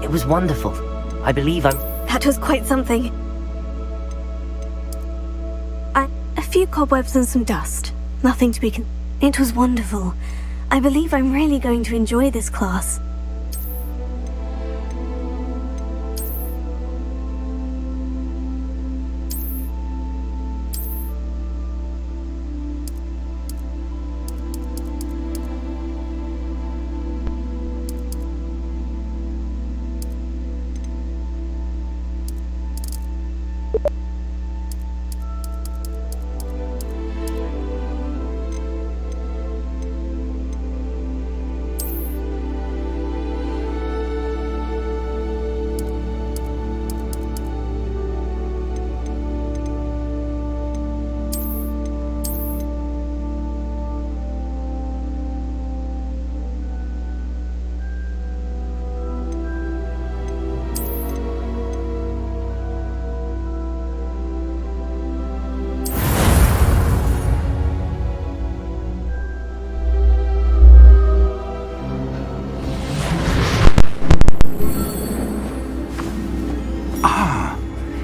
It was wonderful. I believe I'm... That was quite something. A few cobwebs and some dust. Nothing to be It was wonderful. I believe I'm really going to enjoy this class.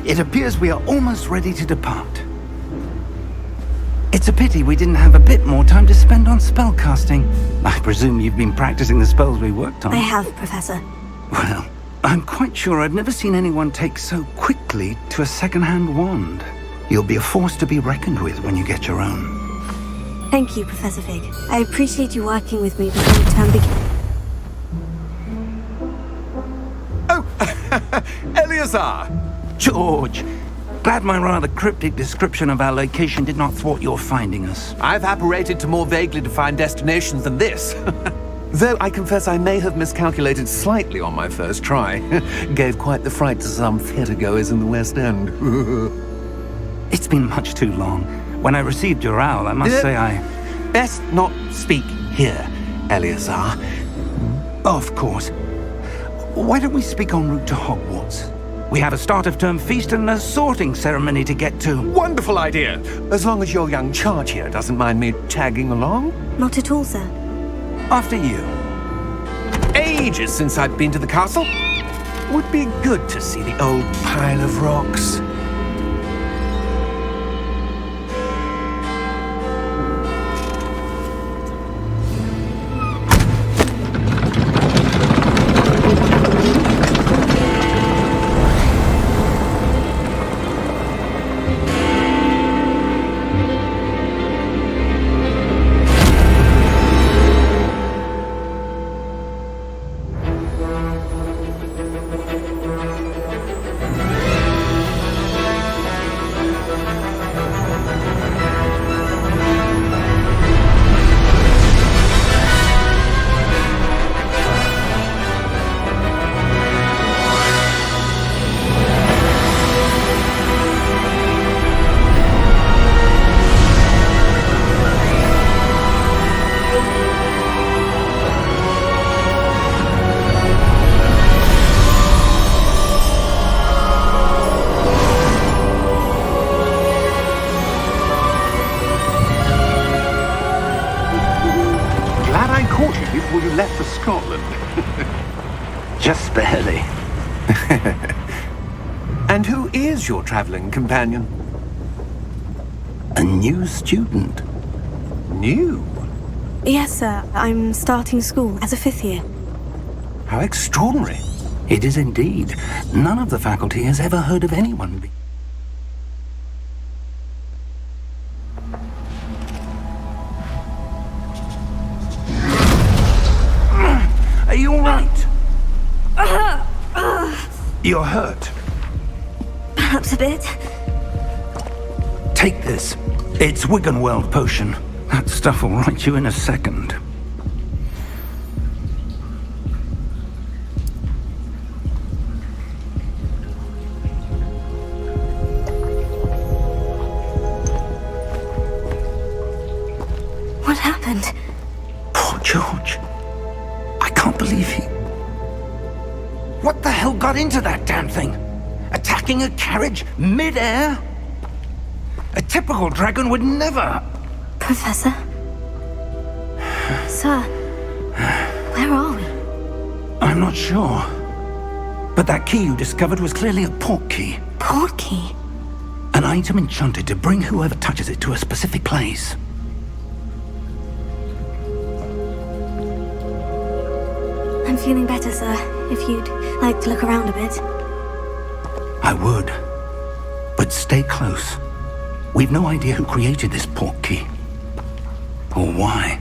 It appears we are almost ready to depart. It's a pity we didn't have a bit more time to spend on spellcasting. I presume you've been practicing the spells we worked on. I have, Professor. Well, I'm quite sure I've never seen anyone take so quickly to a second-hand wand. You'll be a force to be reckoned with when you get your own. Thank you, Professor Fig. I appreciate you working with me before the term begins. Oh, Eleazar! George, glad my rather cryptic description of our location did not thwart your finding us. I've apparated to more vaguely defined destinations than this. Though I confess I may have miscalculated slightly on my first try. Gave quite the fright to some theatergoers in the West End. It's been much too long. When I received your owl, I must say I... Best not speak here, Eleazar. Of course. Why don't we speak en route to Hogwarts? We have a start-of-term feast and a sorting ceremony to get to. Wonderful idea! As long as your young charge here doesn't mind me tagging along. Not at all, sir. After you. Ages since I've been to the castle. Would be good to see the old pile of rocks. Before you left for Scotland. Just barely. And who is your traveling companion? A new student. New? Yes, sir. I'm starting school as a 5th year. How extraordinary. It is indeed. None of the faculty has ever heard of anyone be... Are you all right? You're hurt. Perhaps a bit. Take this. It's Wiggenweld potion. That stuff will right you in a second. What happened? Poor George. I can't believe he... What the hell got into that damn thing? Attacking a carriage mid-air? A typical dragon would never... Professor? Sir, where are we? I'm not sure. But that key you discovered was clearly a port key. Port key? An item enchanted to bring whoever touches it to a specific place. I'm feeling better, sir. If you'd like to look around a bit. I would. But stay close. We've no idea who created this port key. Or why.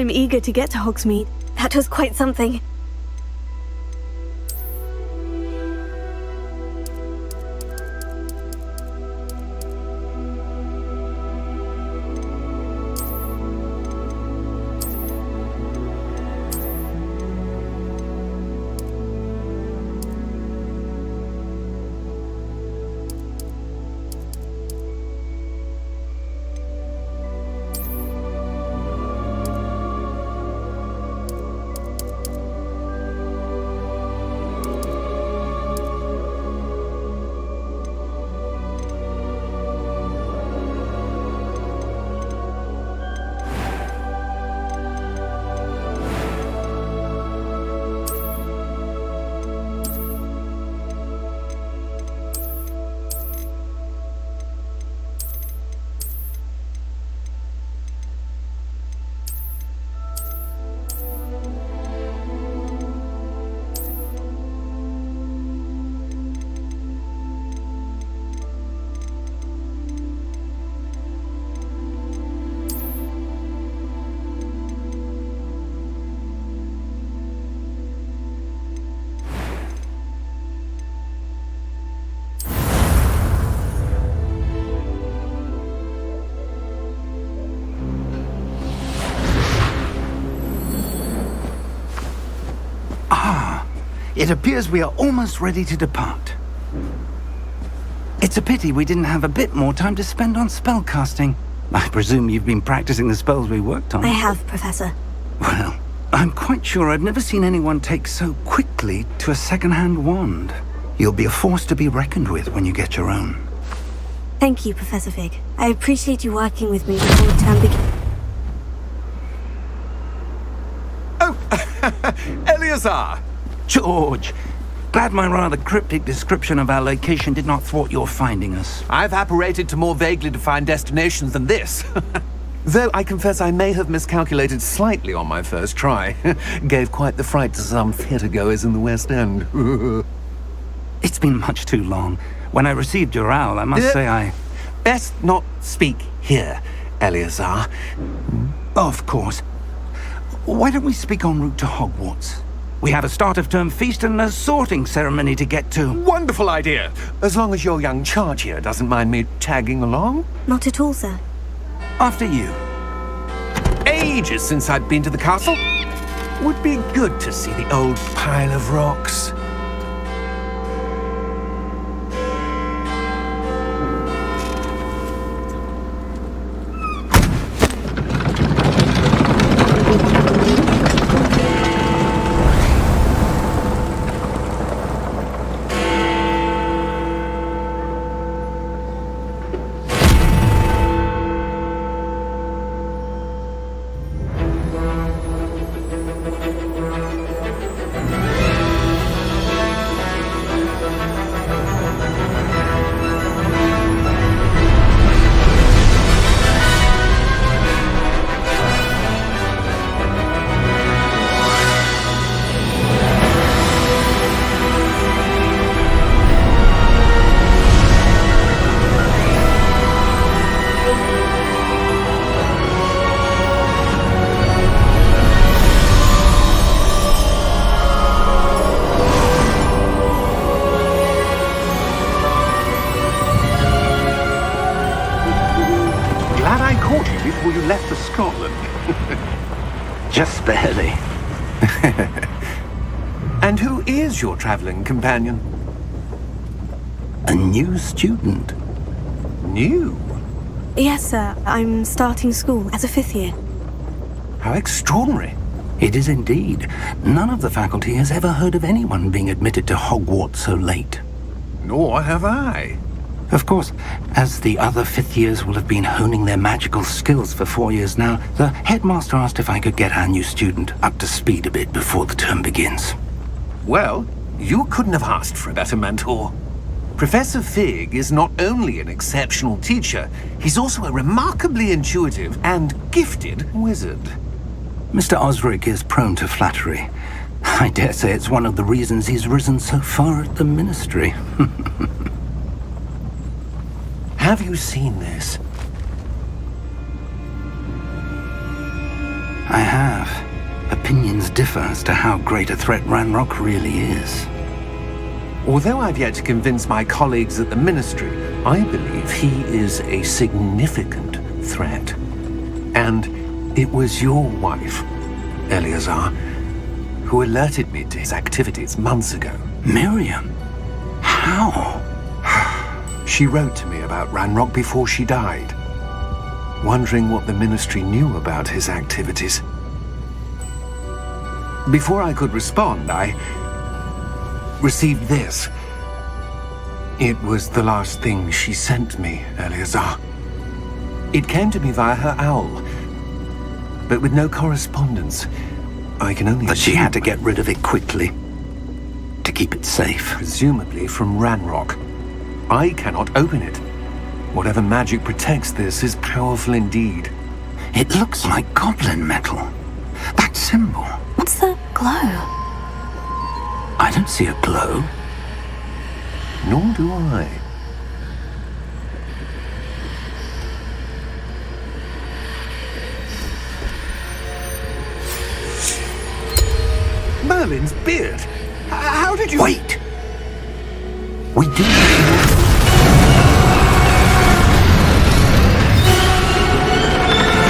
I'm eager to get to Hogsmeade. That was quite something. It appears we are almost ready to depart. It's a pity we didn't have a bit more time to spend on spellcasting. I presume you've been practicing the spells we worked on. I have, Professor. Well, I'm quite sure I've never seen anyone take so quickly to a second-hand wand. You'll be a force to be reckoned with when you get your own. Thank you, Professor Fig. I appreciate you working with me before the term begins. Oh, Eleazar! George! Glad my rather cryptic description of our location did not thwart your finding us. I've apparated to more vaguely defined destinations than this. Though I confess I may have miscalculated slightly on my first try. Gave quite the fright to some theatre-goers in the West End. It's been much too long. When I received your owl, I must say I... Best not speak here, Eleazar. Of course. Why don't we speak en route to Hogwarts? We have a start-of-term feast and a sorting ceremony to get to. Wonderful idea! As long as your young charge here doesn't mind me tagging along. Not at all, sir. After you. Ages since I'd been to the castle. Would be good to see the old pile of rocks. Before you left for Scotland. Just barely. And who is your traveling companion? A new student. New? Yes, sir. I'm starting school as a 5th year. How extraordinary. It is indeed. None of the faculty has ever heard of anyone being admitted to Hogwarts so late. Nor have I. Of course, as the other 5th years will have been honing their magical skills for 4 years now, the headmaster asked if I could get our new student up to speed a bit before the term begins. Well, you couldn't have asked for a better mentor. Professor Fig is not only an exceptional teacher, he's also a remarkably intuitive and gifted wizard. Mr. Osric is prone to flattery. I dare say it's one of the reasons he's risen so far at the ministry. Have you seen this? I have. Opinions differ as to how great a threat Ranrock really is. Although I've yet to convince my colleagues at the Ministry, I believe he is a significant threat. And it was your wife, Eleazar, who alerted me to his activities months ago. Miriam? How? She wrote to me about Ranrock before she died, wondering what the Ministry knew about his activities. Before I could respond, I received this. It was the last thing she sent me, Eleazar. It came to me via her owl, but with no correspondence. I can only But she assume, had to get rid of it quickly, to keep it safe. presumably from Ranrock. I cannot open it. Whatever magic protects this is powerful indeed. It looks like goblin metal. That symbol. What's the glow? I don't see a glow. Nor do I. Merlin's beard. How did you... Wait! We do...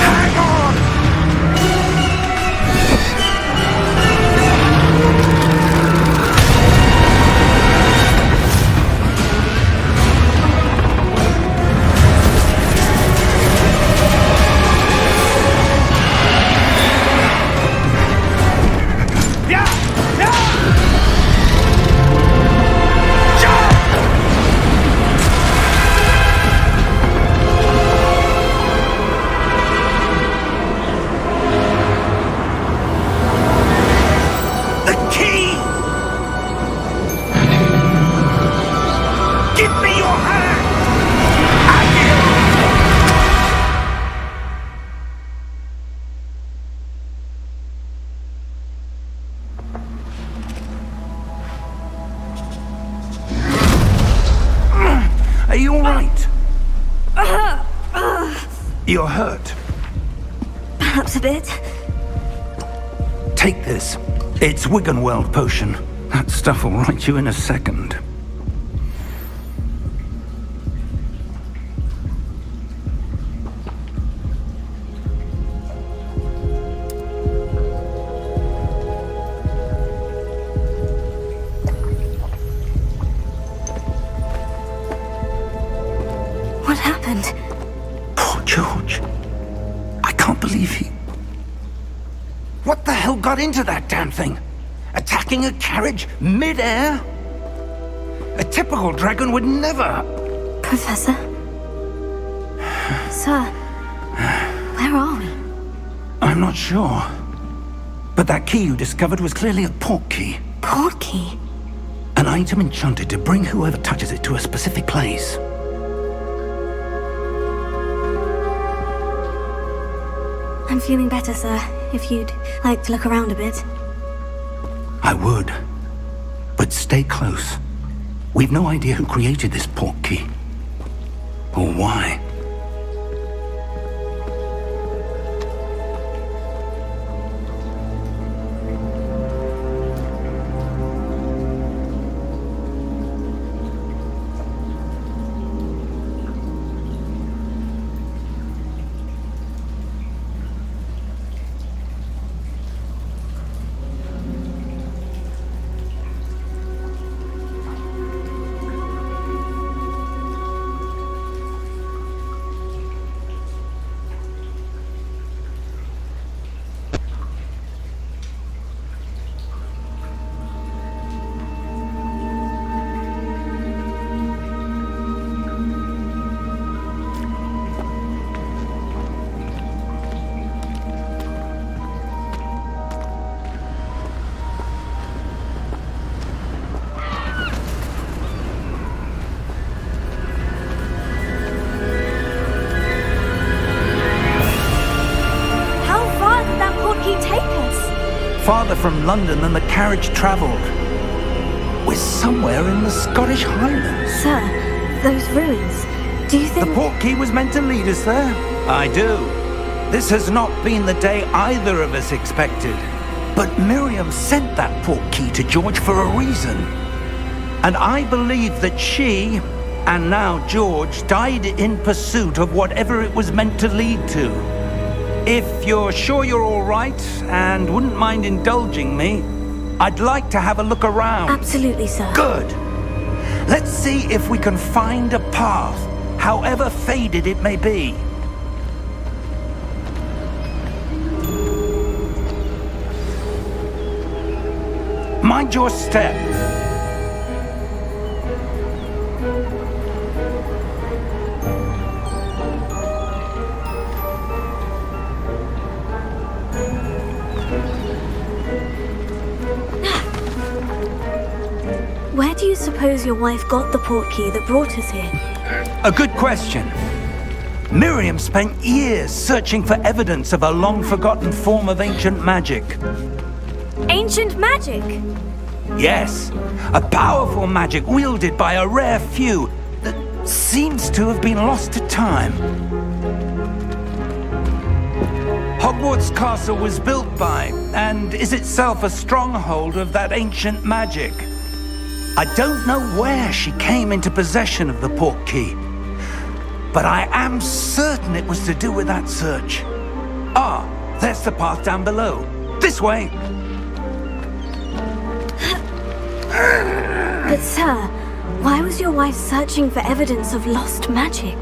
Hang on! you all right? You're hurt. Perhaps a bit. Take this. It's Wiggenweld potion. That stuff will right you in a second. What happened? Poor George. I can't believe he... What the hell got into that damn thing? Attacking a carriage mid-air? A typical dragon would never... Professor? Sir, where are we? I'm not sure. But that key you discovered was clearly a port key. Port key? An item enchanted to bring whoever touches it to a specific place. I'm feeling better, sir. If you'd like to look around a bit. I would. But stay close. We've no idea who created this port key. Or why. Farther from London than the carriage travelled. We're somewhere in the Scottish Highlands. Sir, those ruins. Do you think... The port key was meant to lead us there? I do. This has not been the day either of us expected. But Miriam sent that port key to George for a reason. And I believe that she, and now George, died in pursuit of whatever it was meant to lead to. If you're sure you're all right, and wouldn't mind indulging me, I'd like to have a look around. Absolutely, sir. Good. Let's see if we can find a path, however faded it may be. Mind your step. Where do you suppose your wife got the port key that brought us here? A good question. Miriam spent years searching for evidence of a long-forgotten form of ancient magic. Ancient magic? Yes, a powerful magic wielded by a rare few that seems to have been lost to time. Hogwarts Castle was built by, and is itself a stronghold of that ancient magic. I don't know where she came into possession of the port key, but I am certain it was to do with that search. Ah, there's the path down below. This way. But sir, why was your wife searching for evidence of lost magic?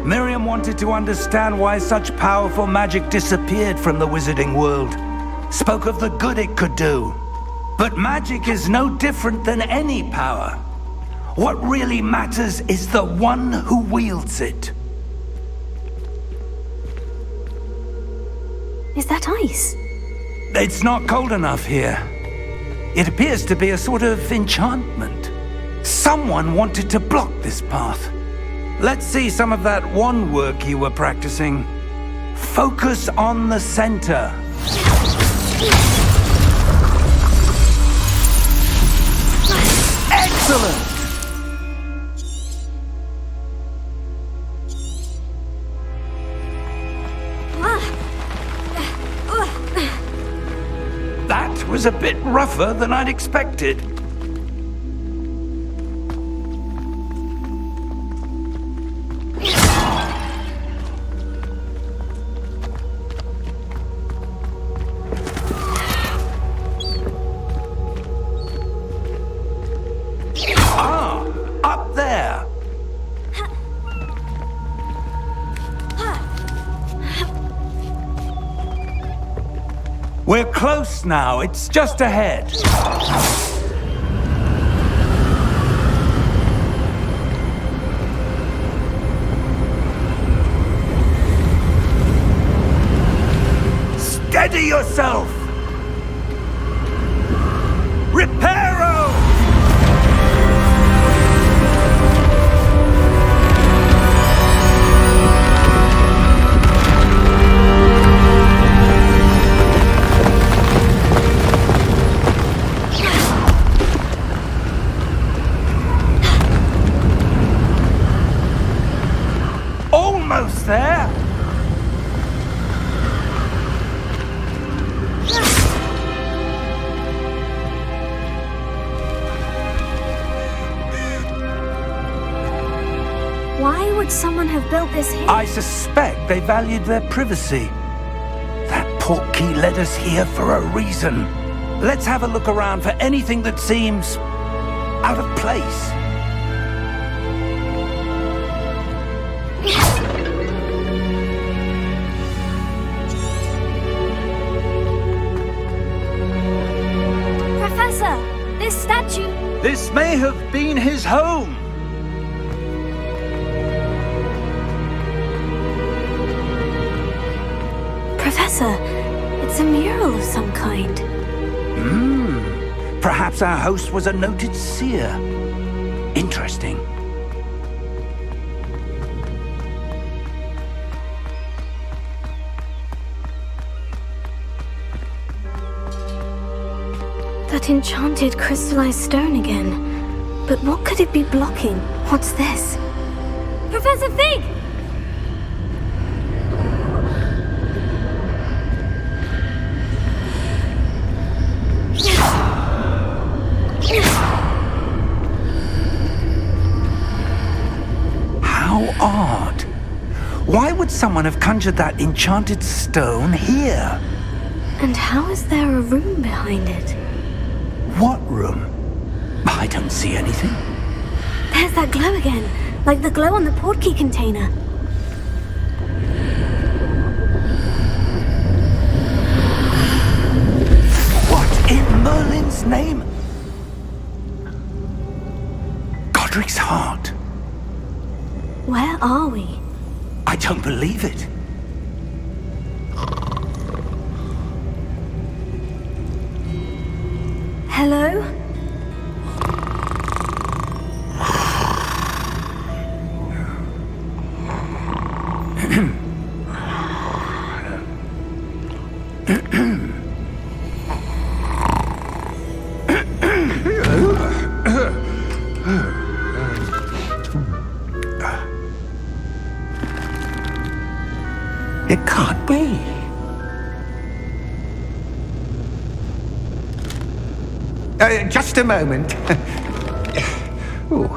Miriam wanted to understand why such powerful magic disappeared from the wizarding world. Spoke of the good it could do. But magic is no different than any power. What really matters is the one who wields it. Is that ice? It's not cold enough here. It appears to be a sort of enchantment. Someone wanted to block this path. Let's see some of that wand work you were practicing. Focus on the center. Excellent! That was a bit rougher than I'd expected. Ah, up there. We're close now. It's just ahead. Steady yourself! Reparo! Almost there! Why would someone have built this here? I suspect they valued their privacy. That portkey led us here for a reason. Let's have a look around for anything that seems out of place. Professor, this statue... This may have been his home. Professor, it's a mural of some kind. Perhaps our host was a noted seer. Interesting. That enchanted crystallized stone again. But what could it be blocking? What's this? Professor Fig! How odd. Why would someone have conjured that enchanted stone here? And how is there a room behind it? What room? I don't see anything. There's that glow again, like the glow on the portkey container. What in Merlin's name? Godric's heart. Where are we? I don't believe it. Hello? It can't be. Just a moment. Ooh.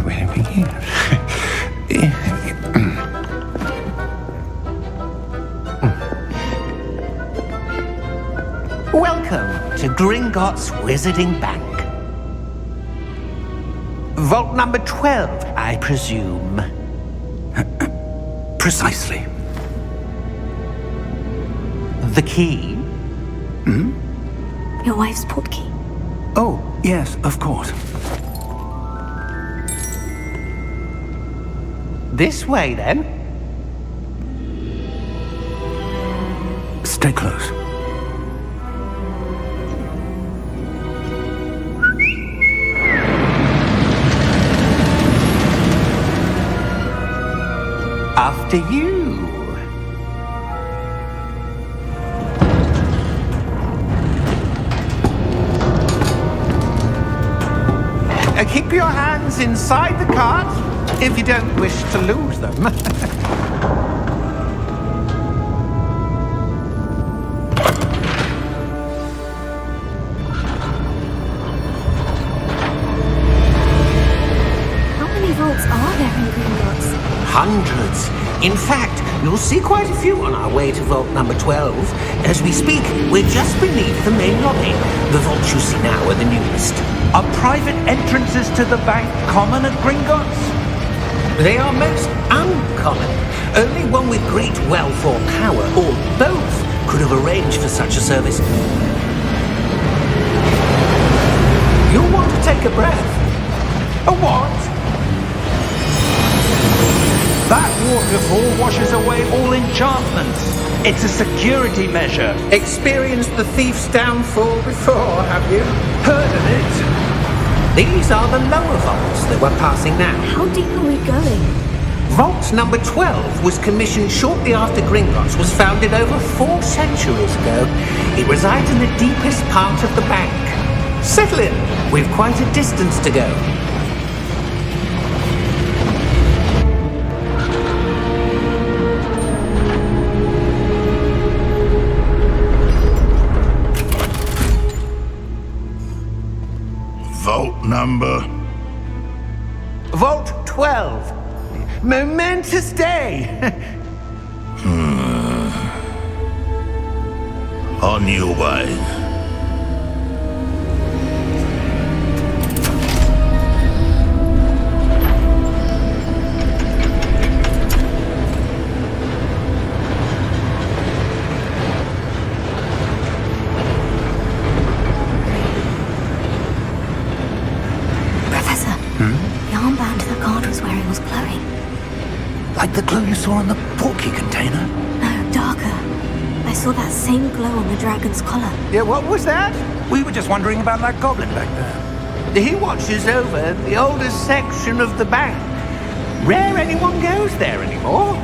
Where do we begin? Welcome to Gringotts Wizarding Bank. Vault number 12, I presume. Precisely. The key? Your wife's portkey. Oh, yes, of course. This way, then. Stay close. After you. Keep your hands inside the cart if you don't wish to lose them. In fact, you'll see quite a few on our way to vault number 12. As we speak, we're just beneath the main lobby. The vaults you see now are the newest. Are private entrances to the bank common at Gringotts? They are most uncommon. Only one with great wealth or power, or both, could have arranged for such a service. You'll want to take a breath. A what? That waterfall washes away all enchantments. It's a security measure. Experienced the thief's downfall before, have you? Heard of it? These are the lower vaults that we're passing now. How deep are we going? Vault number 12 was commissioned shortly after Gringotts was founded over 4 centuries ago. It resides in the deepest part of the bank. Settle in. We've quite a distance to go. Vault number? Vault 12. Momentous day. On your way. Professor, the armband the guard was wearing was glowing. Like the glow you saw on the porky container? No, darker. I saw that same glow on the dragon's collar. Yeah, what was that? We were just wondering about that goblin back there. He watches over the oldest section of the bank. Rare anyone goes there anymore.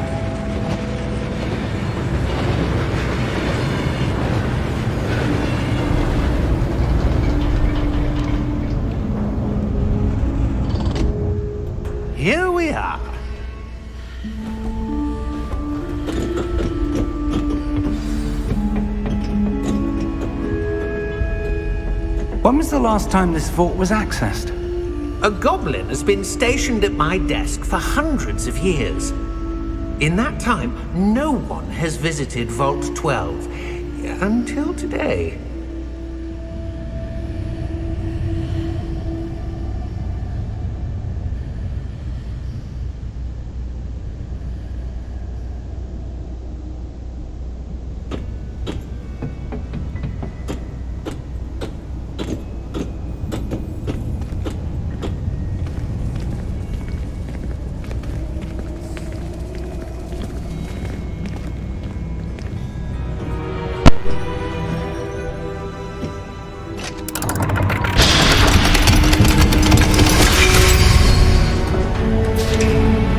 Here we are. When was the last time this vault was accessed? A goblin has been stationed at my desk for hundreds of years. In that time, no one has visited Vault 12 until today.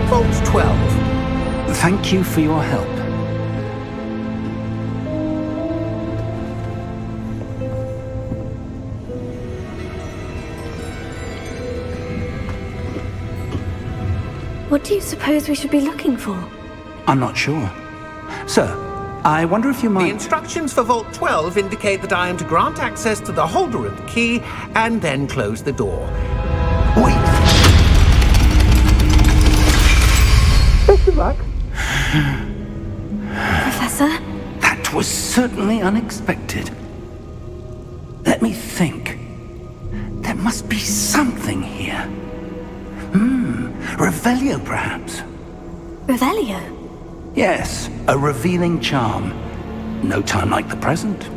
Vault 12. Thank you for your help. What do you suppose we should be looking for? I'm not sure. Sir, I wonder if you The might... instructions for Vault 12 indicate that I am to grant access to the holder of the key and then close the door. Wait! Best of luck. Professor? That was certainly unexpected. Let me think. There must be something here. Revelio, perhaps? Revelio? Yes, a revealing charm. No time like the present.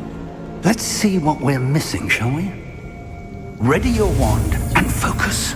Let's see what we're missing, shall we? Ready your wand and focus.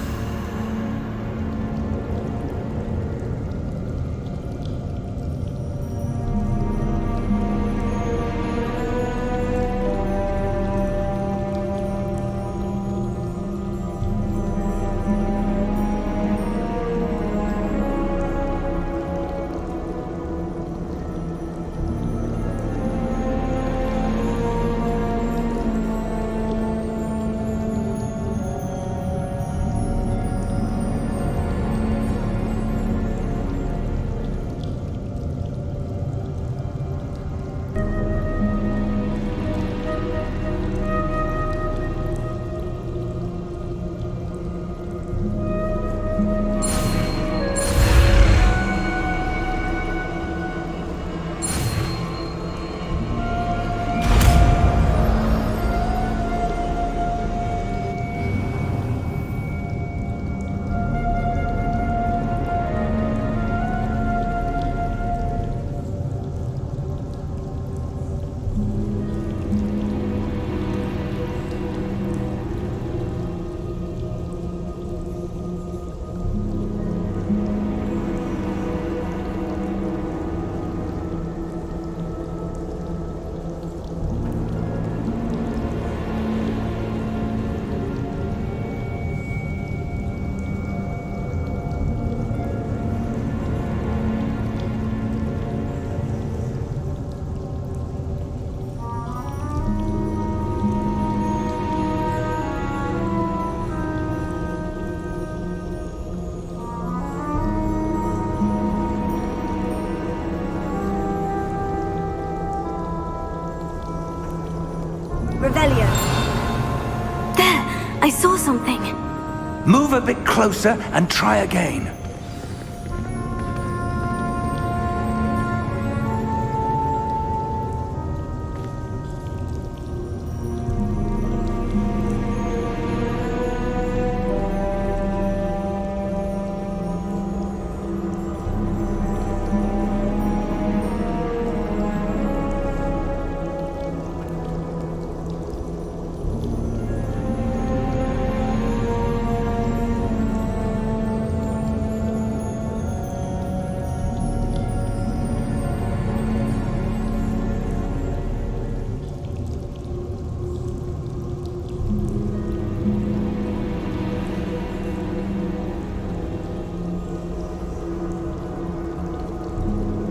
Revelio. There! I saw something. Move a bit closer and try again.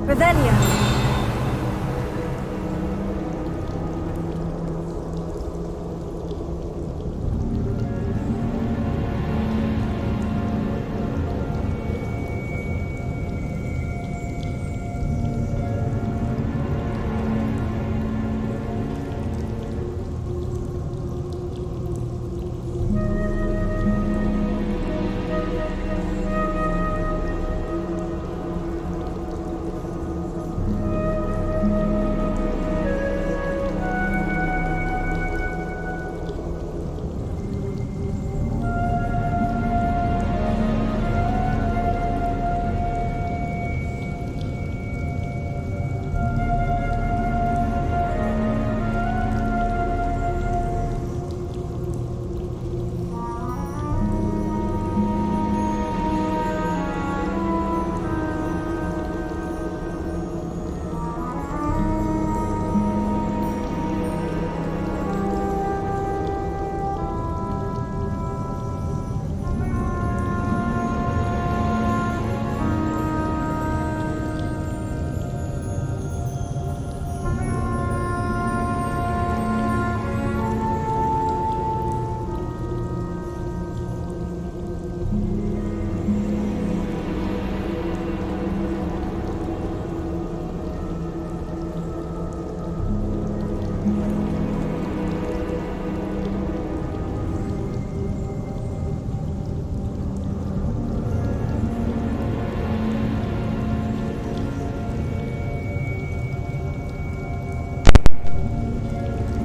Revelio.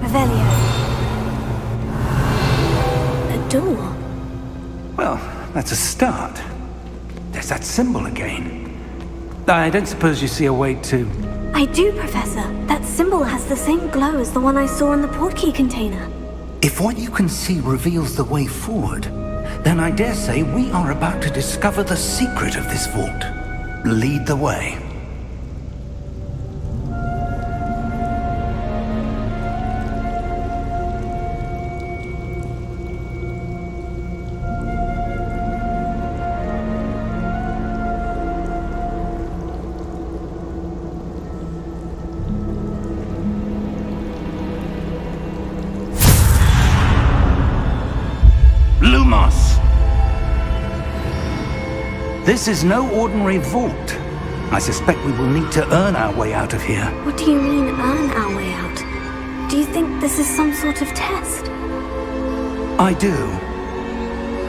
Revelio. A door. Well, that's a start. There's that symbol again. I don't suppose you see a way to... I do, Professor. That symbol has the same glow as the one I saw in the portkey container. If what you can see reveals the way forward, then I dare say we are about to discover the secret of this vault. Lead the way. This is no ordinary vault. I suspect we will need to earn our way out of here. What do you mean, earn our way out? Do you think this is some sort of test? I do.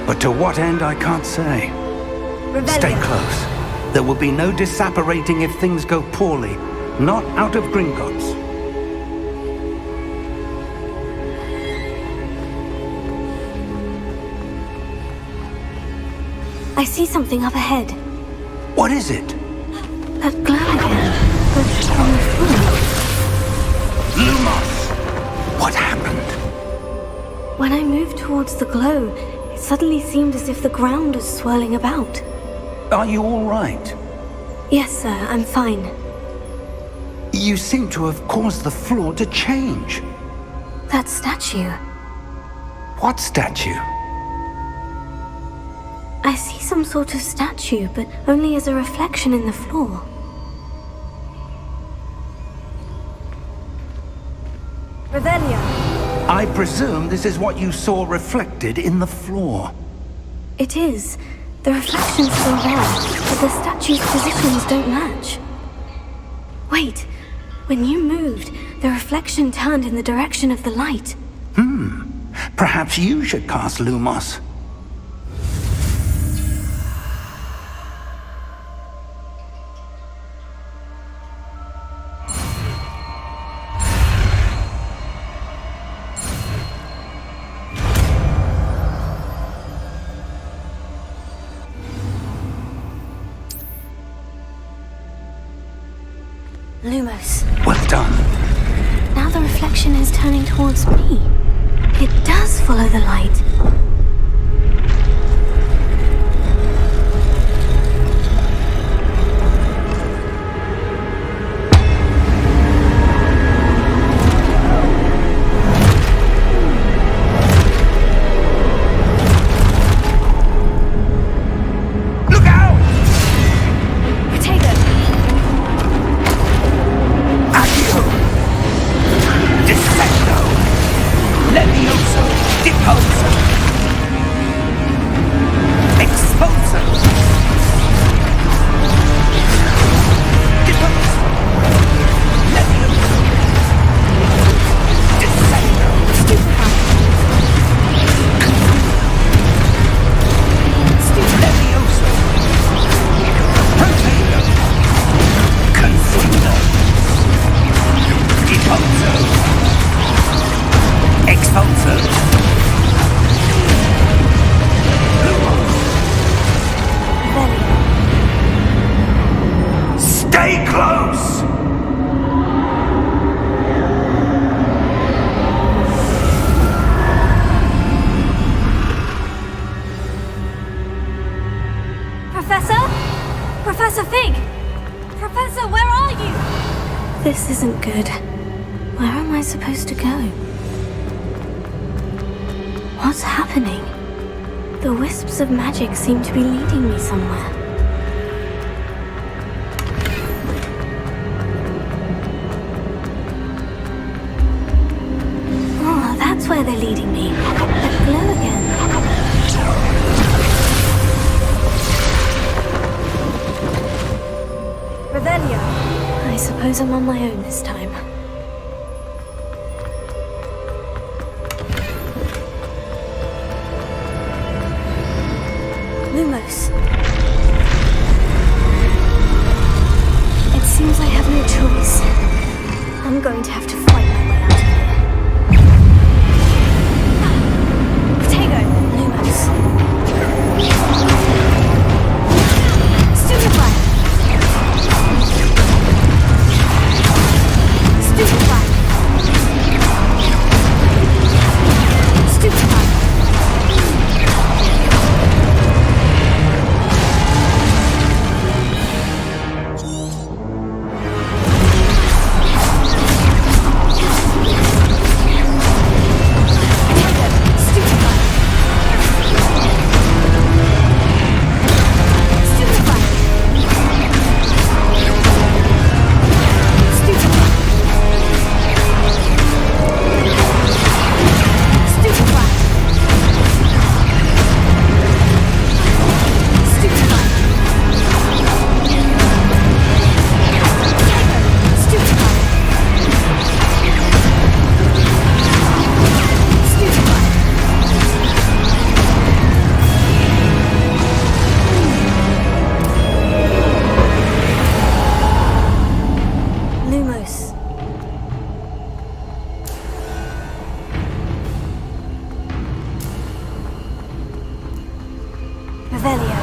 But to what end, I can't say. Revelio. Stay close. There will be no disapparating if things go poorly. Not out of Gringotts. I see something up ahead. What is it? That glow again. But on the floor. Lumos! What happened? When I moved towards the glow, it suddenly seemed as if the ground was swirling about. Are you all right? Yes, sir, I'm fine. You seem to have caused the floor to change. That statue. What statue? I see some sort of statue, but only as a reflection in the floor. Revelio. I presume this is what you saw reflected in the floor. It is. The reflection's still there, but the statue's positions don't match. Wait. When you moved, the reflection turned in the direction of the light. Perhaps you should cast Lumos. Lumos. Well done. Now the reflection is turning towards me. It does follow the light. Look out! Protego! Accio! Descendo! Levioso! Deposo! Expulso! Deposo! Levioso! Descendo! Levioso! Protego! Confundo! Deposo! Expulso! Stay close! Professor? Professor Fig! Professor, where are you? This isn't good. Where am I supposed to go? What's happening? The wisps of magic seem to be leading me somewhere. Oh, that's where they're leading me. That glow again. Revelio. I suppose I'm on my own this time. Lumos. It seems I have no choice. I'm going to have to fight my way out of here. Protego. Lumos. Stupefy. Stupefy. Stupefy. Revelio.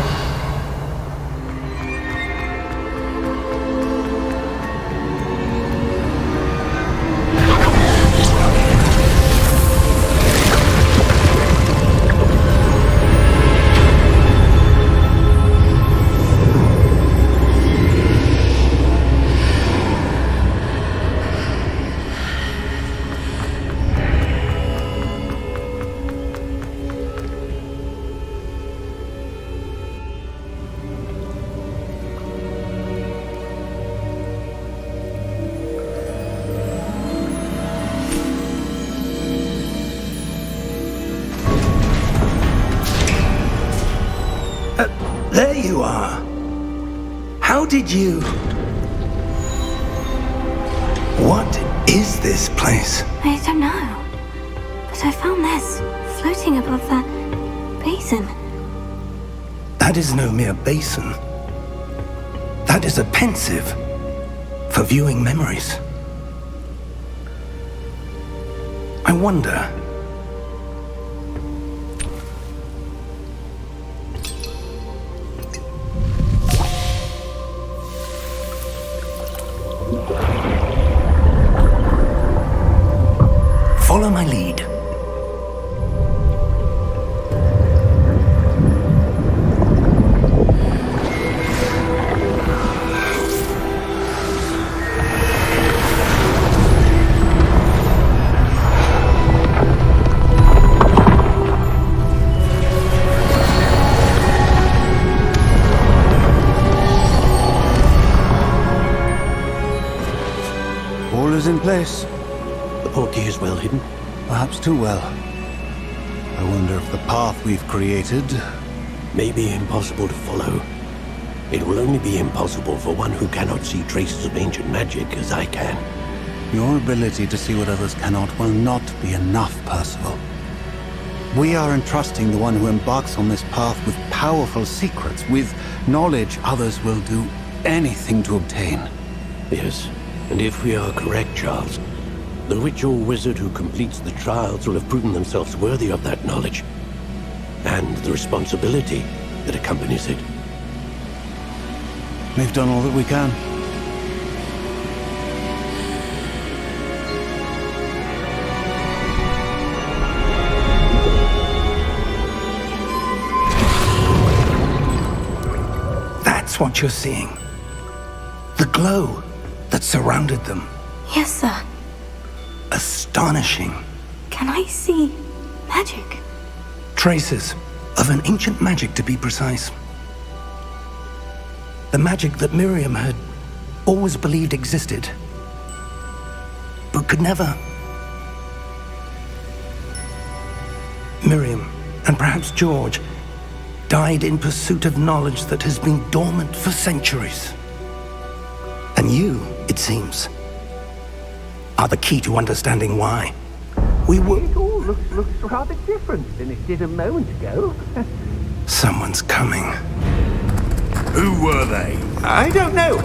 There you are. How did you... What is this place? I don't know. But I found this floating above that basin. That is no mere basin. That is a pensive for viewing memories. I wonder... Follow my lead. All is in place. The portkey is well hidden. Perhaps too well. I wonder if the path we've created... May be impossible to follow. It will only be impossible for one who cannot see traces of ancient magic as I can. Your ability to see what others cannot will not be enough, Percival. We are entrusting the one who embarks on this path with powerful secrets, with knowledge others will do anything to obtain. Yes, and if we are correct, Charles, the witch or wizard who completes the trials will have proven themselves worthy of that knowledge, and the responsibility that accompanies it. We've done all that we can. That's what you're seeing. The glow that surrounded them. Yes, sir. Astonishing. Can I see magic? Traces of an ancient magic, to be precise. The magic that Miriam had always believed existed, but could never. Miriam, and perhaps George, died in pursuit of knowledge that has been dormant for centuries. And you, it seems, are the key to understanding why. We were... It all looks rather different than it did a moment ago. Someone's coming. Who were they? I don't know.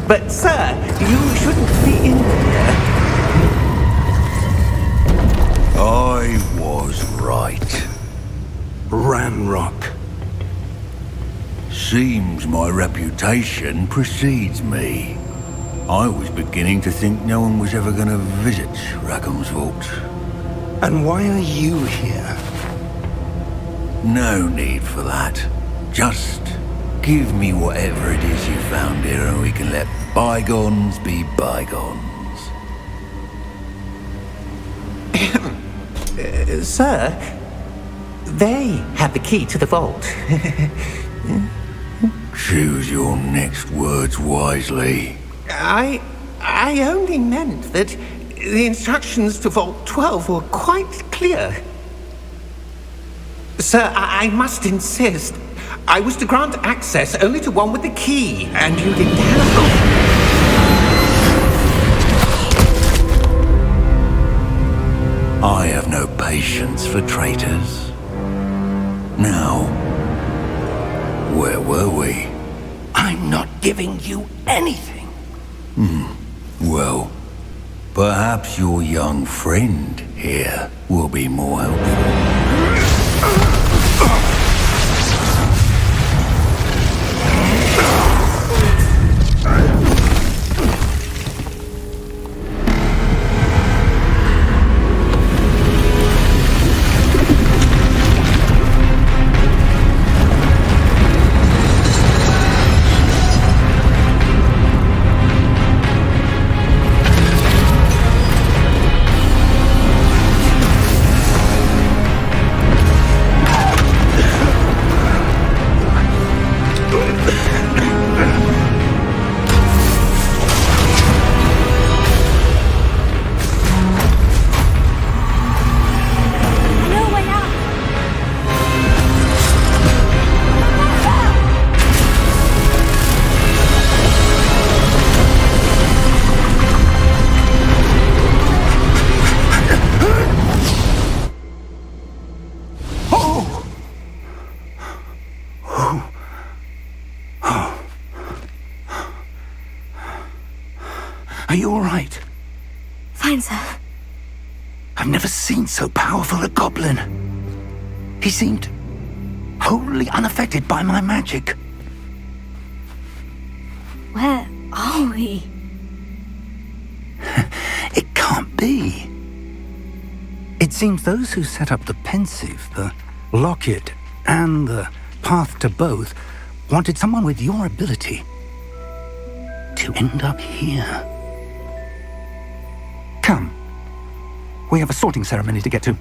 But, sir, you shouldn't be in here. I was right. Ranrock. Seems my reputation precedes me. I was beginning to think no one was ever going to visit Rackham's Vault. And why are you here? No need for that. Just give me whatever it is you found here and we can let bygones be bygones. Sir, they have the key to the vault. Choose your next words wisely. I only meant that the instructions to Vault 12 were quite clear. Sir, I must insist. I was to grant access only to one with the key, and you didn't have... I have no patience for traitors. Now, where were we? I'm not giving you anything. Well, perhaps your young friend here will be more helpful. Are you all right? Fine, sir. I've never seen so powerful a goblin. He seemed wholly unaffected by my magic. Where are we? It can't be. It seems those who set up the pensive, the locket, and the path to both wanted someone with your ability to end up here. Come. We have a sorting ceremony to get to.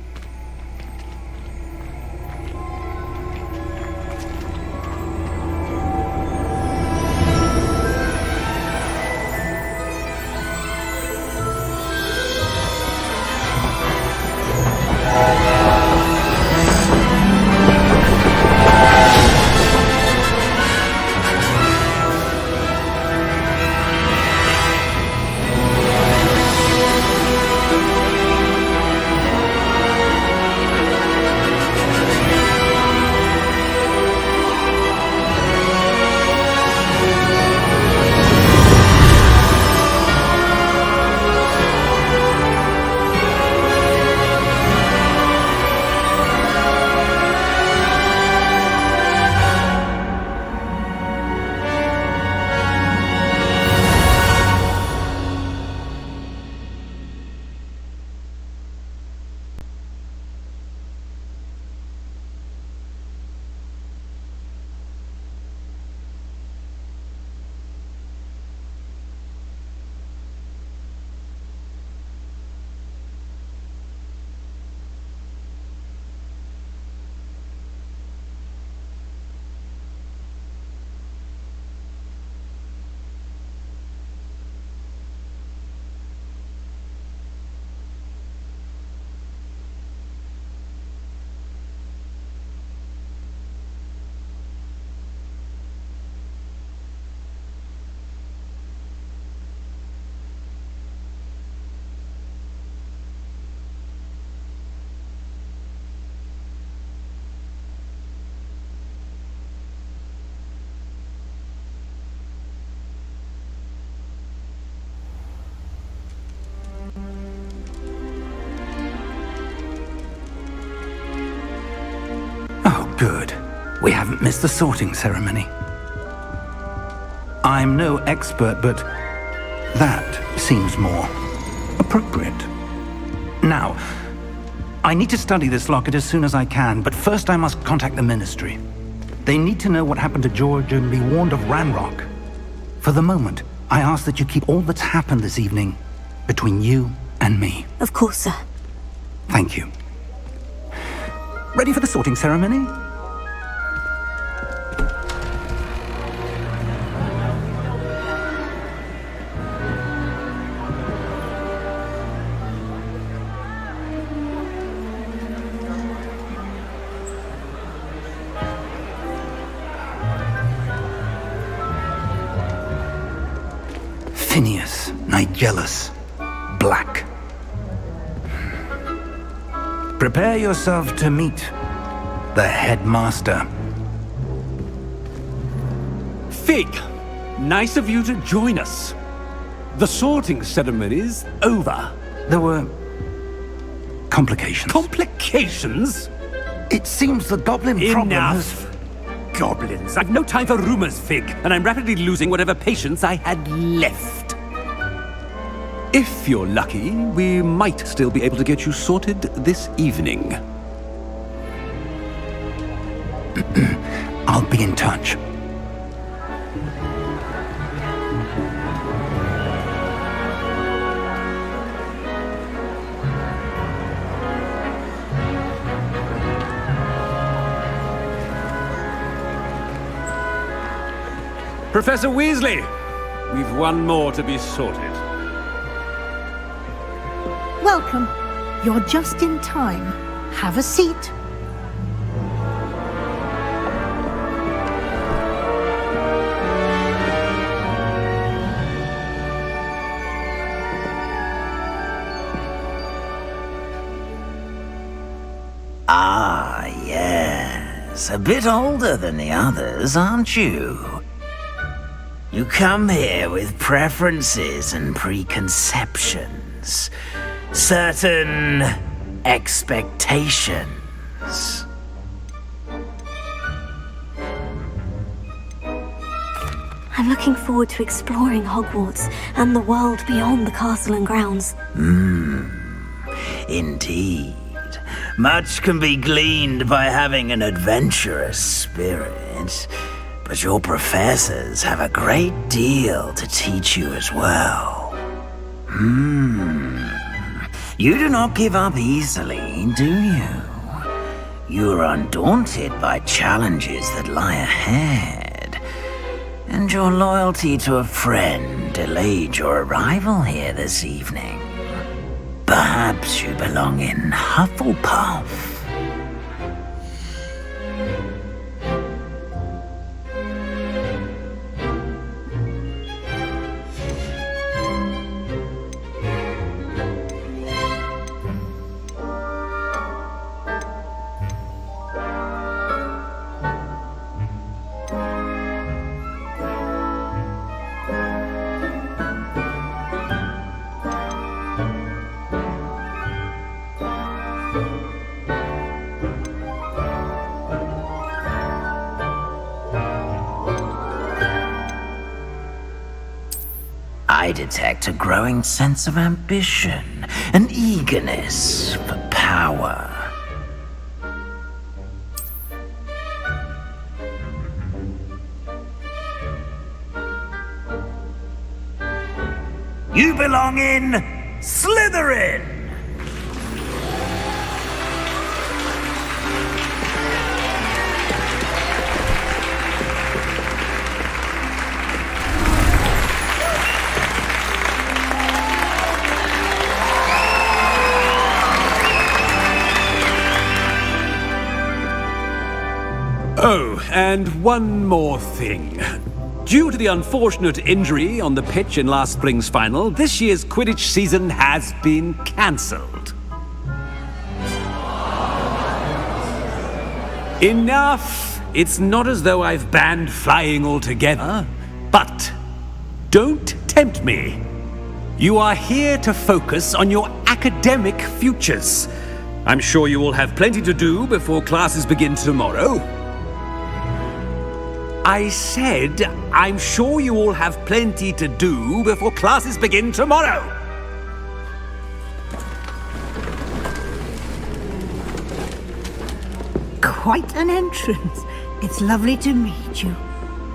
Oh, good. We haven't missed the sorting ceremony. I'm no expert, but that seems more appropriate. Now, I need to study this locket as soon as I can, but first I must contact the Ministry. They need to know what happened to George and be warned of Ranrock. For the moment, I ask that you keep all that's happened this evening between you and me. Of course, sir. Thank you. Ready for the sorting ceremony? Phineas, Nigellus, Black. Prepare yourself to meet the headmaster. Fig, nice of you to join us. The sorting ceremony's over. There were complications. Complications? It seems the goblin problem has... Enough! Goblins. I've no time for rumors, Fig, and I'm rapidly losing whatever patience I had left. If you're lucky, we might still be able to get you sorted this evening. I'll be in touch. Professor Weasley, we've one more to be sorted. Welcome. You're just in time. Have a seat. Ah, yes. A bit older than the others, aren't you? You come here with preferences and preconceptions. Certain expectations. I'm looking forward to exploring Hogwarts and the world beyond the castle and grounds. Indeed. Much can be gleaned by having an adventurous spirit, but your professors have a great deal to teach you as well. You do not give up easily, do you? You are undaunted by challenges that lie ahead, and your loyalty to a friend delayed your arrival here this evening. Perhaps you belong in Hufflepuff. I detect a growing sense of ambition, an eagerness for power. You belong in Slytherin! Oh, and one more thing. Due to the unfortunate injury on the pitch in last spring's final, this year's Quidditch season has been cancelled. Enough! It's not as though I've banned flying altogether, but don't tempt me. You are here to focus on your academic futures. I'm sure you will have plenty to do before classes begin tomorrow. I said, I'm sure you all have plenty to do before classes begin tomorrow. Quite an entrance. It's lovely to meet you.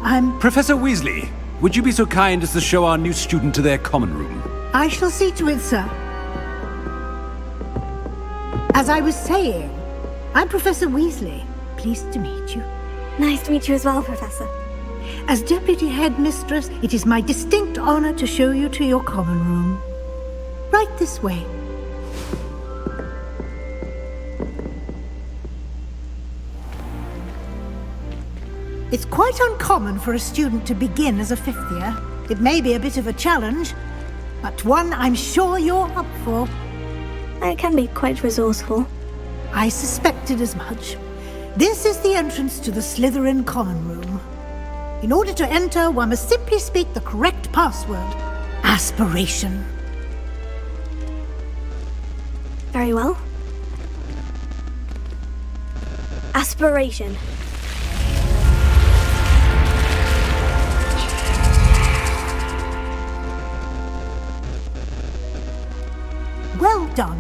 I'm... Professor Weasley, would you be so kind as to show our new student to their common room? I shall see to it, sir. As I was saying, I'm Professor Weasley. Pleased to meet you. Nice to meet you as well, Professor. As Deputy Headmistress, it is my distinct honor to show you to your common room. Right this way. It's quite uncommon for a student to begin as a fifth year. It may be a bit of a challenge, but one I'm sure you're up for. I can be quite resourceful. I suspected as much. This is the entrance to the Slytherin common room. In order to enter, one must simply speak the correct password. Aspiration. Very well. Aspiration. Well done.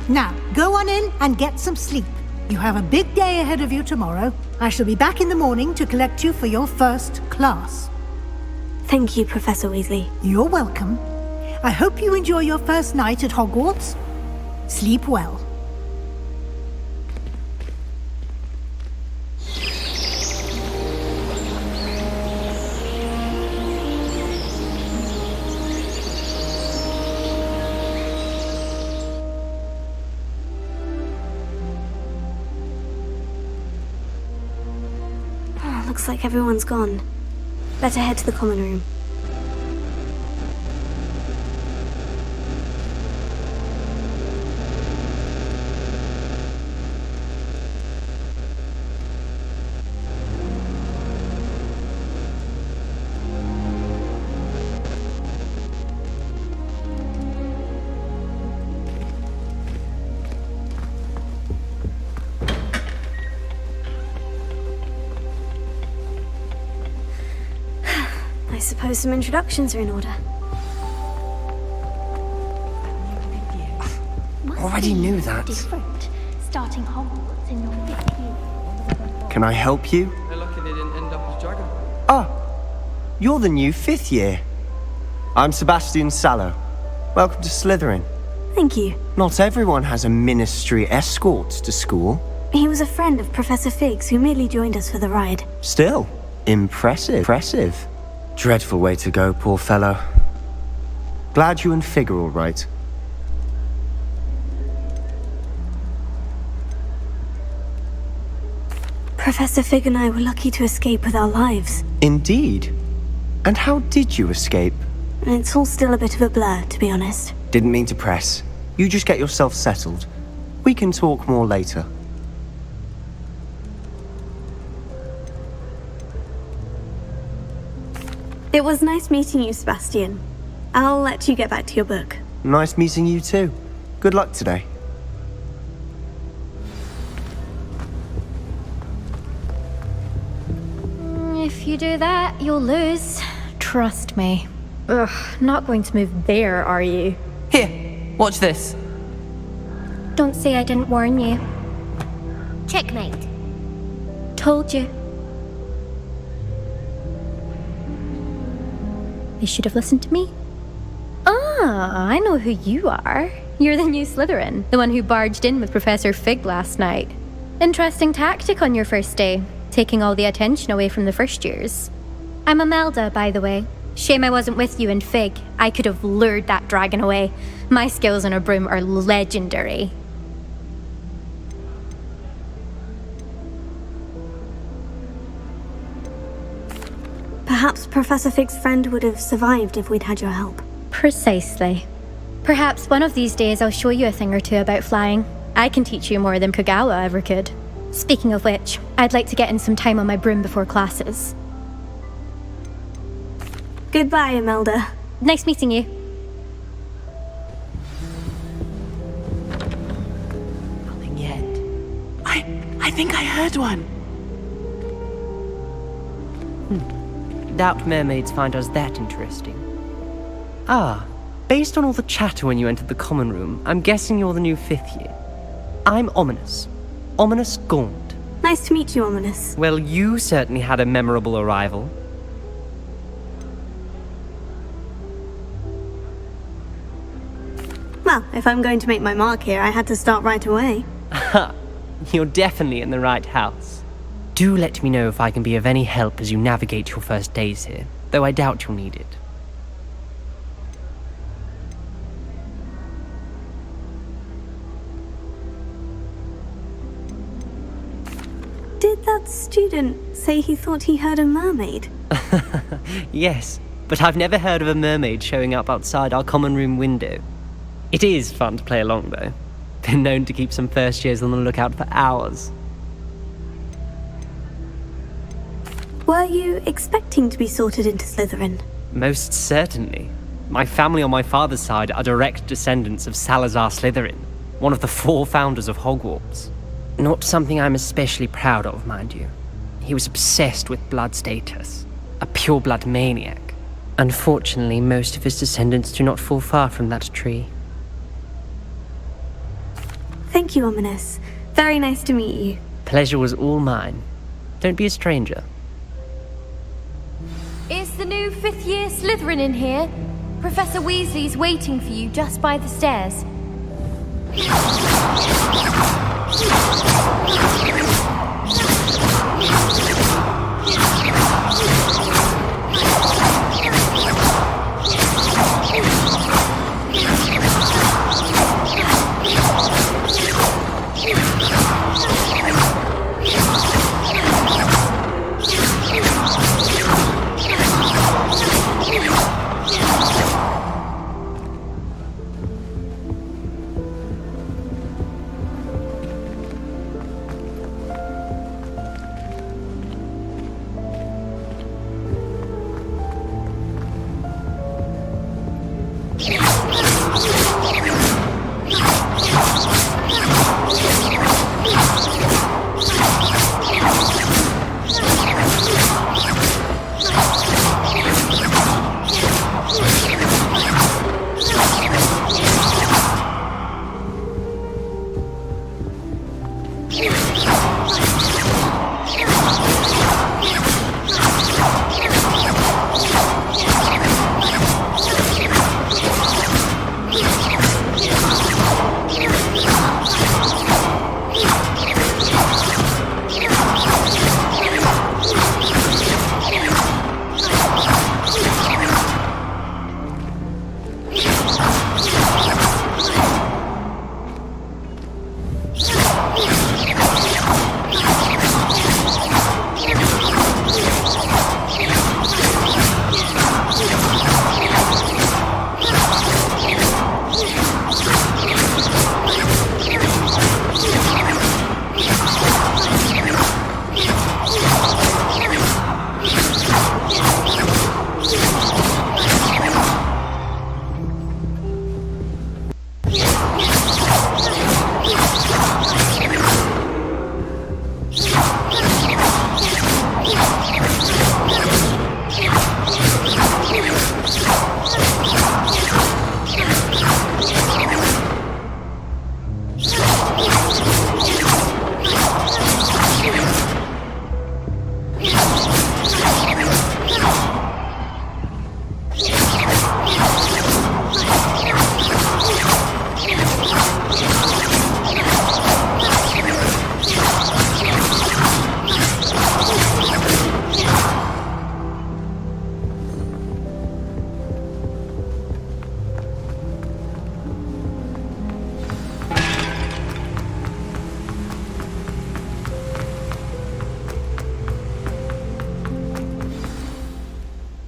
Now, go on in and get some sleep. You have a big day ahead of you tomorrow. I shall be back in the morning to collect you for your first class. Thank you, Professor Weasley. You're welcome. I hope you enjoy your first night at Hogwarts. Sleep well. Looks like everyone's gone. Better head to the common room. suppose some introductions are in order. Already knew that. Different, starting Hogwarts in your 5th year. Can I help you? They're lucky they didn't end up as dragon. Ah, you're the new 5th year. I'm Sebastian Sallow. Welcome to Slytherin. Thank you. Not everyone has a ministry escort to school. He was a friend of Professor Fig's who merely joined us for the ride. Still, impressive. Dreadful way to go, poor fellow. Glad you and Fig are all right. Professor Fig and I were lucky to escape with our lives. Indeed. And how did you escape? It's all still a bit of a blur, to be honest. Didn't mean to press. You just get yourself settled. We can talk more later. It was nice meeting you, Sebastian. I'll let you get back to your book. Nice meeting you too. Good luck today. If you do that, you'll lose. Trust me. Ugh, not going to move there, are you? Here, watch this. Don't say I didn't warn you. Checkmate. Told you. You should have listened to me. Ah, I know who you are. You're the new Slytherin, the one who barged in with Professor Fig last night. Interesting tactic on your first day, taking all the attention away from the first years. I'm Imelda, by the way. Shame I wasn't with you and Fig. I could have lured that dragon away. My skills on a broom are legendary. Perhaps Professor Fig's friend would have survived if we'd had your help. Precisely. Perhaps one of these days I'll show you a thing or two about flying. I can teach you more than Kagawa ever could. Speaking of which, I'd like to get in some time on my broom before classes. Goodbye, Imelda. Nice meeting you. Nothing yet. I think I heard one. Doubt mermaids find us that interesting. Ah, based on all the chatter when you entered the common room, I'm guessing you're the new 5th year. I'm Ominous. Ominous Gaunt. Nice to meet you, Ominous. Well, you certainly had a memorable arrival. Well, if I'm going to make my mark here, I had to start right away. Ha! You're definitely in the right house. Do let me know if I can be of any help as you navigate your first days here, though I doubt you'll need it. Did that student say he thought he heard a mermaid? Yes, but I've never heard of a mermaid showing up outside our common room window. It is fun to play along, though. Been known to keep some first years on the lookout for hours. Were you expecting to be sorted into Slytherin? Most certainly. My family on my father's side are direct descendants of Salazar Slytherin, one of the 4 founders of Hogwarts. Not something I'm especially proud of, mind you. He was obsessed with blood status, a pure-blood maniac. Unfortunately, most of his descendants do not fall far from that tree. Thank you, Ominous. Very nice to meet you. Pleasure was all mine. Don't be a stranger. Is the new 5th year Slytherin in here? Professor Weasley's waiting for you just by the stairs.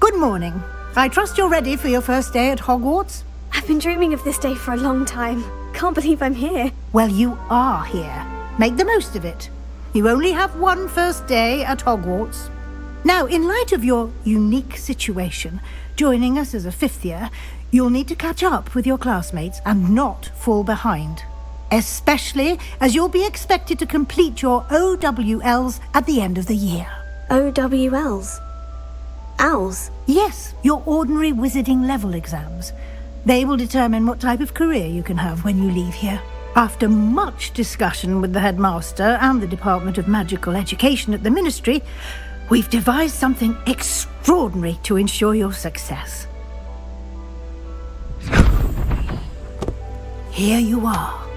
Good morning. I trust you're ready for your first day at Hogwarts? I've been dreaming of this day for a long time. Can't believe I'm here. Well, you are here. Make the most of it. You only have one first day at Hogwarts. Now, in light of your unique situation, joining us as a fifth year, you'll need to catch up with your classmates and not fall behind. Especially as you'll be expected to complete your OWLs at the end of the year. OWLs? Owls? Yes, your ordinary wizarding level exams. They will determine what type of career you can have when you leave here. After much discussion with the headmaster and the Department of Magical Education at the Ministry, we've devised something extraordinary to ensure your success. Here you are.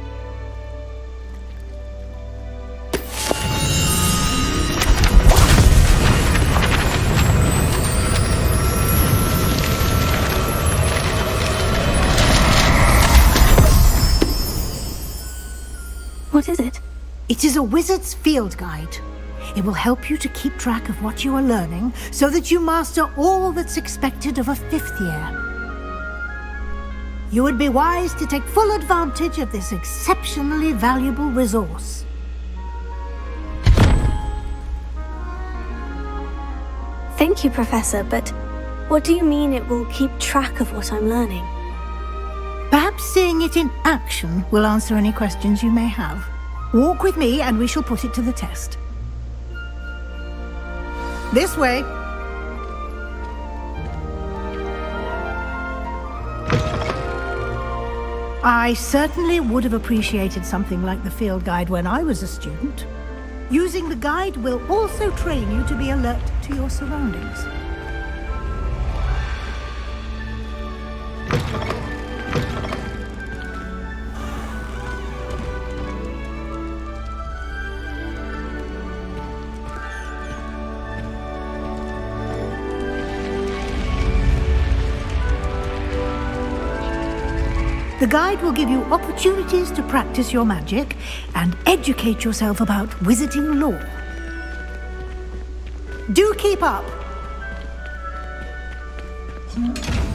What is it? It is a wizard's field guide. It will help you to keep track of what you are learning so that you master all that's expected of a fifth year. You would be wise to take full advantage of this exceptionally valuable resource. Thank you, Professor, but what do you mean it will keep track of what I'm learning? Perhaps seeing it in action will answer any questions you may have. Walk with me and we shall put it to the test. This way. I certainly would have appreciated something like the field guide when I was a student. Using the guide will also train you to be alert to your surroundings. The guide will give you opportunities to practice your magic and educate yourself about wizarding lore. Do keep up!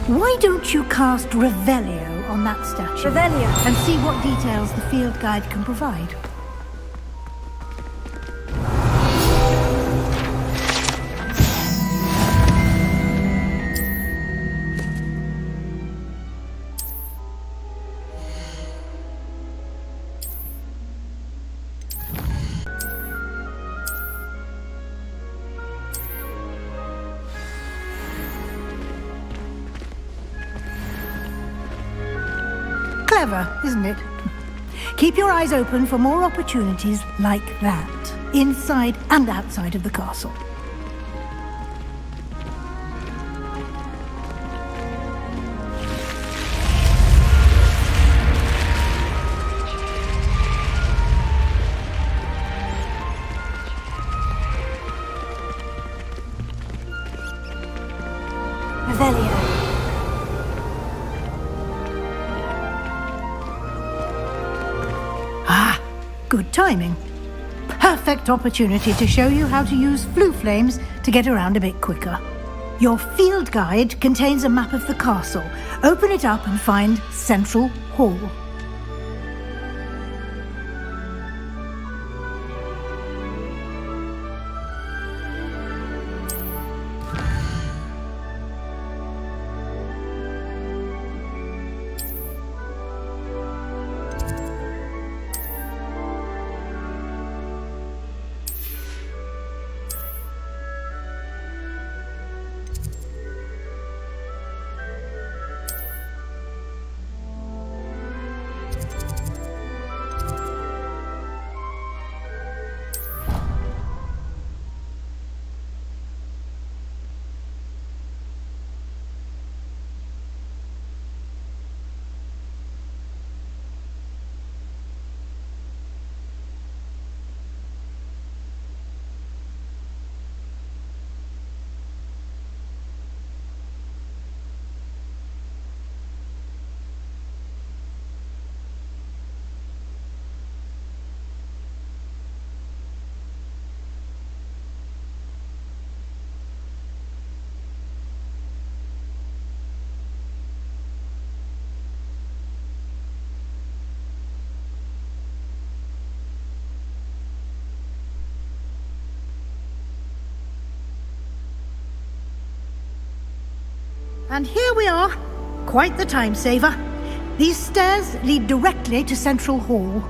Why don't you cast Revelio on that statue? Revelio? And see what details the field guide can provide. Clever, isn't it? Keep your eyes open for more opportunities like that, inside and outside of the castle. Revelio. Ah, good timing. Perfect opportunity to show you how to use flue flames to get around a bit quicker. Your field guide contains a map of the castle. Open it up and find Central Hall. And here we are. Quite the time saver. These stairs lead directly to Central Hall.